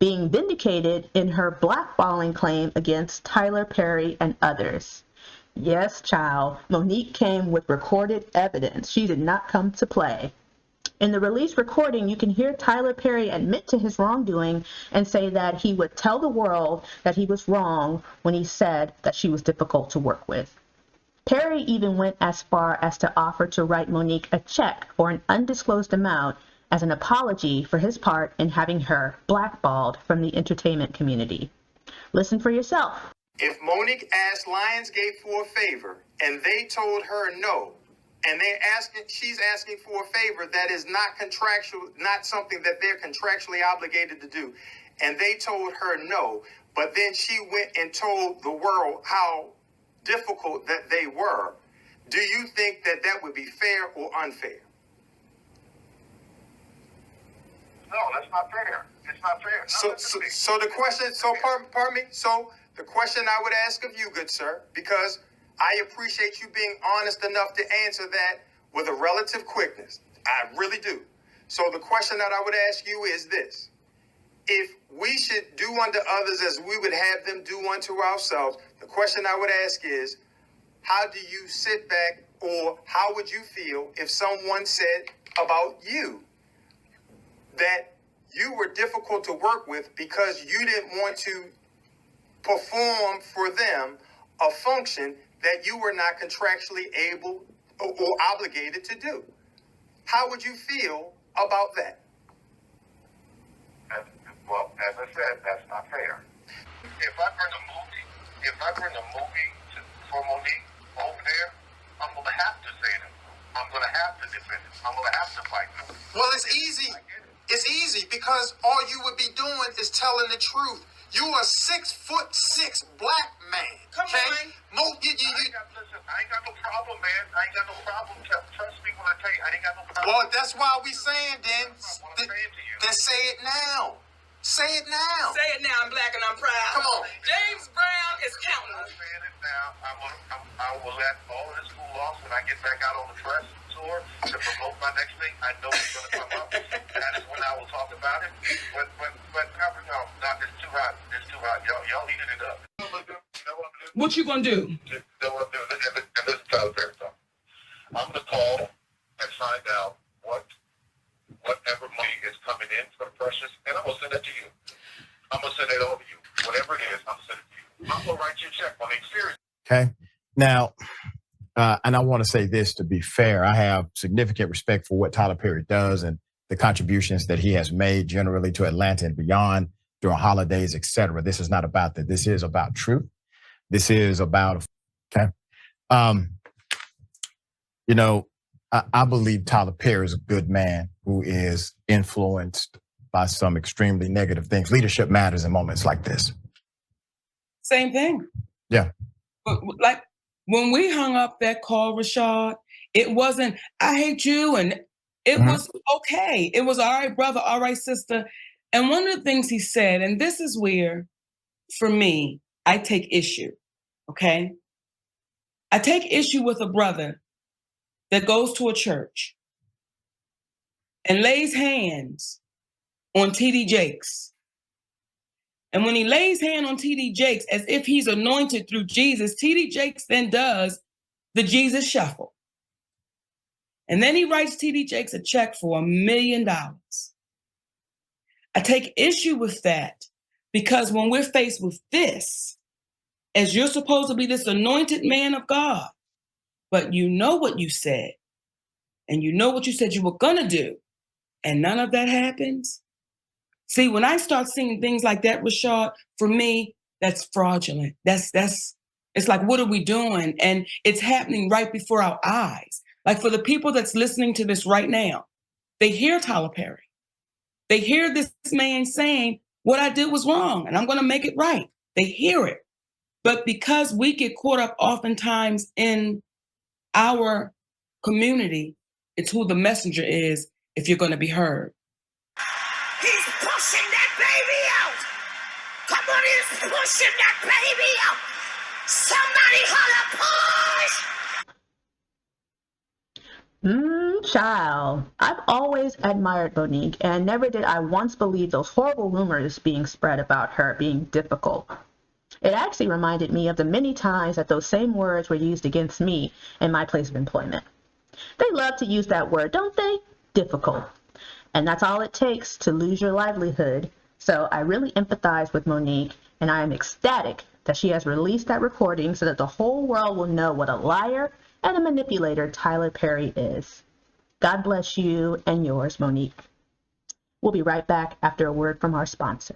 being vindicated in her blackballing claim against Tyler Perry and others. Yes, child, Monique came with recorded evidence. She did not come to play. In the released recording, you can hear Tyler Perry admit to his wrongdoing and say that he would tell the world that he was wrong when he said that she was difficult to work with. Perry even went as far as to offer to write Monique a check for an undisclosed amount as an apology for his part in having her blackballed from the entertainment community. Listen for yourself. If Monique asked Lionsgate for a favor and they told her no, and she's asking for a favor that is not contractual, not something that they're contractually obligated to do, and they told her no, but then she went and told the world how difficult that they were, do you think that that would be fair or unfair? No, that's not fair. It's not fair. So the question, pardon me. So the question I would ask of you, good sir, because I appreciate you being honest enough to answer that with a relative quickness. I really do. So the question that I would ask you is this. If we should do unto others as we would have them do unto ourselves, the question I would ask is, how do you sit back, or how would you feel if someone said about you that you were difficult to work with because you didn't want to perform for them a function that you were not contractually able or obligated to do? How would you feel about that? Well, as I said, that's not fair. If I bring a movie for Monique over there, I'm going to have to say it. I'm going to have to defend it. I'm going to have to fight them. Well, it's easy. It's easy because all you would be doing is telling the truth. You are 6'6" black man. Come okay? on. Listen, I ain't got no problem, man. I ain't got no problem. Trust me when I tell you, I ain't got no problem. Well, that's why we saying then. Then say it now. Say it now. Say it now. I'm black and I'm proud. Come on. James Brown is counting. I'm saying it now. I will let all of this cool off when I get back out on the press tour to promote my next thing. I know it's going to come up. That is when I will talk about it. But no, it's too hot. It's too hot. Y'all heated it up. What you gonna do? And this is Tyler Perry talk. I'm going to call and find out whatever money is coming in for the Precious, and I'm going to send it to you. I'm going to send it over to you. Whatever it is, I'm going to send it to you. I'm going to write you a check on it. Seriously. Okay. Now, and I want to say this to be fair. I have significant respect for what Tyler Perry does and the contributions that he has made generally to Atlanta and beyond during holidays, etc. This is not about that. This is about truth. This is about, okay. You know, I believe Tyler Perry is a good man who is influenced by some extremely negative things. Leadership matters in moments like this. Same thing. Yeah. But like when we hung up that call, Rashad, it wasn't, I hate you, and it was okay. It was all right, brother, all right, sister. And one of the things he said, and this is where, for me, I take issue, okay? I take issue with a brother that goes to a church and lays hands on T.D. Jakes. And when he lays hand on T.D. Jakes as if he's anointed through Jesus, T.D. Jakes then does the Jesus shuffle. And then he writes T.D. Jakes a check for $1 million. I take issue with that because when we're faced with this, as you're supposed to be this anointed man of God, but you know what you said, and you know what you said you were gonna do, and none of that happens. See, when I start seeing things like that, Rashad, for me, that's fraudulent. That's it's like, what are we doing? And it's happening right before our eyes. Like for the people that's listening to this right now, they hear Tyler Perry. They hear this man saying, what I did was wrong, and I'm gonna make it right. They hear it. But because we get caught up oftentimes in our community, it's who the messenger is if you're gonna be heard. He's pushing that baby out. Come on, he's pushing that baby out. Somebody holler, push. Child, I've always admired Monique, and never did I once believe those horrible rumors being spread about her being difficult. It actually reminded me of the many times that those same words were used against me in my place of employment. They love to use that word, don't they? Difficult. And that's all it takes to lose your livelihood. So I really empathize with Monique, and I am ecstatic that she has released that recording so that the whole world will know what a liar and a manipulator Tyler Perry is. God bless you and yours, Monique. We'll be right back after a word from our sponsor.